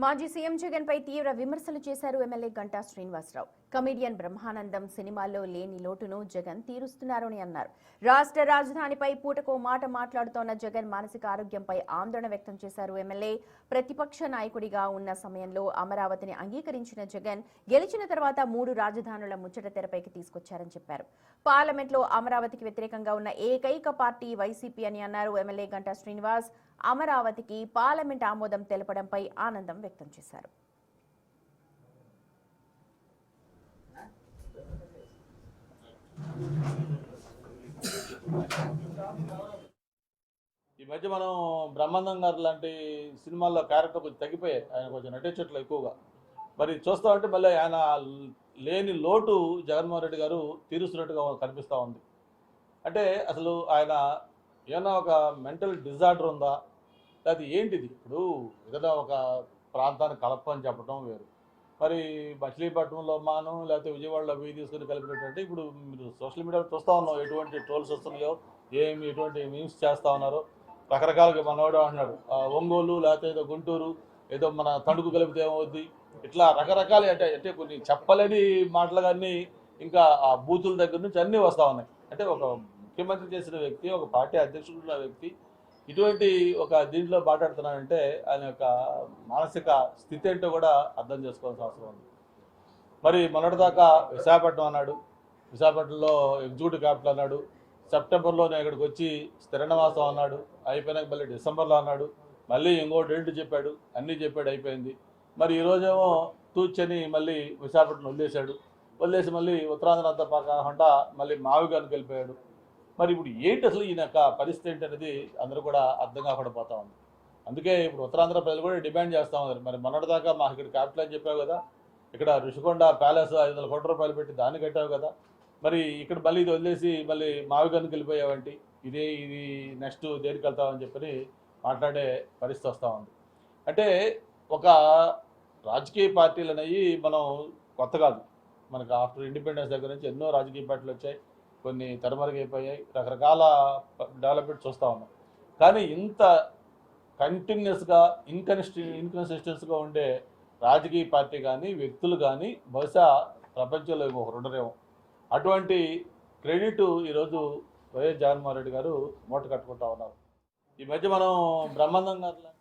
మాజీ సీఎం జగన్ పై తీవ్ర విమర్శలు చేశారు ఎమ్మెల్యే గంటా శ్రీనివాసరావు. కమెడియన్ బ్రహ్మానందం సినిమాల్లో లేని లోటును జగన్ తీరుస్తున్నారని అన్నారు. రాష్ట్ర రాజధానిపై పూటకో మాట మాట్లాడుతోన్న జగన్ మానసిక ఆరోగ్యంపై ఆందోళన వ్యక్తం చేశారు ఎమ్మెల్యే. ప్రతిపక్ష నాయకుడిగా ఉన్న సమయంలో అమరావతిని అంగీకరించిన జగన్ గెలిచిన తర్వాత 3 రాజధానుల ముచ్చట తెరపైకి తీసుకొచ్చారని చెప్పారు. పార్లమెంట్లో అమరావతికి వ్యతిరేకంగా ఉన్న ఏకైక పార్టీ వైసీపీ అని అన్నారు ఎమ్మెల్యే గంటా శ్రీనివాస్. అమరావతికి పార్లమెంట్ ఆమోదం తెలపడంపై ఆనందం వ్యక్తం చేశారు. ఈ మధ్య మనం బ్రహ్మానందం గారు లాంటి సినిమాల్లో క్యారెక్టర్ కొంచెం తగ్గిపోయాయి, ఆయన కొంచెం నటించట్లు ఎక్కువగా. మరి చూస్తామంటే మళ్ళీ ఆయన లేని లోటు జగన్మోహన్ రెడ్డి గారు తీరుస్తున్నట్టుగా కనిపిస్తూ ఉంది. అంటే అసలు ఆయన ఏమైనా ఒక మెంటల్ డిజార్డర్ ఉందా, అది ఏంటిది? ఇప్పుడు ఏదైనా ఒక ప్రాంతాన్ని కలపని చెప్పడం వేరు, మరి మచిలీపట్నంలో మాను లేకపోతే విజయవాడలో వెయ్యి తీసుకుని కలిపినట్టు ఇప్పుడు మీరు సోషల్ మీడియాలో చూస్తూ ఉన్నాం, ఎటువంటి ట్రోల్స్ వస్తున్నాయో, ఎటువంటి మీమ్స్ చేస్తూ ఉన్నారో. రకరకాలుగా మనవాడు అంటున్నాడు ఒంగోలు లేకపోతే ఏదో గుంటూరు ఏదో మన తణుకు కలిపితే ఏమవుద్ది, ఇట్లా రకరకాల అంటే కొన్ని చెప్పలేని మాటలు కానీ ఇంకా ఆ బూతుల దగ్గర నుంచి అన్నీ వస్తూ ఉన్నాయి. అంటే ఒక ముఖ్యమంత్రి చేసిన వ్యక్తి, ఒక పార్టీ అధ్యక్షుడు ఉన్న వ్యక్తి ఇటువంటి ఒక దీంట్లో మాట్లాడుతున్నాడంటే ఆయన యొక్క మానసిక స్థితి ఏంటో కూడా అర్థం చేసుకోవాల్సిన అవసరం ఉంది. మరి మొన్నటిదాకా విశాఖపట్నం అన్నాడు, విశాఖపట్నంలో ఎగ్జిక్యూటివ్ క్యాపిటల్ అన్నాడు, సెప్టెంబర్లోనే ఇక్కడికి వచ్చి స్థిర నివాసం అన్నాడు, అయిపోయినాక మళ్ళీ డిసెంబర్లో అన్నాడు, మళ్ళీ ఇంకో డేట్ చెప్పాడు, అన్నీ చెప్పాడు, అయిపోయింది. మరి ఈరోజేమో తూచని మళ్ళీ విశాఖపట్నం వదిలేసి మళ్ళీ ఉత్తరాంధ్ర అంతా కాకుండా మళ్ళీ మావిగానికి వెళ్ళిపోయాడు. మరి ఇప్పుడు ఏంటి అసలు ఈయన యొక్క పరిస్థితి ఏంటి అనేది అందరూ కూడా అర్థం కాకుండా పోతా ఉంది. అందుకే ఇప్పుడు ఉత్తరాంధ్ర ప్రజలు కూడా డిమాండ్ చేస్తూ ఉన్నారు. మరి మొన్నటిదాకా మాకు ఇక్కడ క్యాపిటల్ అని చెప్పావు కదా, ఇక్కడ ఋషికొండ ప్యాలెస్ 500 కోట్ల రూపాయలు పెట్టి దాన్ని కట్టావు కదా, మరి ఇక్కడ మళ్ళీ ఇది వదిలేసి మళ్ళీ మావిగానికి వెళ్ళిపోయావంటి, ఇది నెక్స్ట్ దేనికి వెళ్తామని చెప్పని మాట్లాడే పరిస్థితి వస్తూ ఉంది. అంటే ఒక రాజకీయ పార్టీలు అనేవి మనం కొత్త కాదు, మనకు ఆఫ్టర్ ఇండిపెండెన్స్ దగ్గర నుంచి ఎన్నో రాజకీయ పార్టీలు వచ్చాయి, కొన్ని తరమరుగైపోయాయి, రకరకాల డెవలప్మెంట్ చూస్తూ ఉన్నాం. కానీ ఇంత కంటిన్యూస్గా ఇన్కన్సిస్టెన్స్గా ఉండే రాజకీయ పార్టీ కానీ వ్యక్తులు కానీ బహుశా ప్రపంచంలో ఒకరు ఉండరేమో. అటువంటి క్రెడిట్ ఈరోజు వైఎస్ జగన్మోహన్ రెడ్డి గారు మూట కట్టుకుంటా ఉన్నారు. ఈ మధ్య మనం బ్రహ్మానందం గారు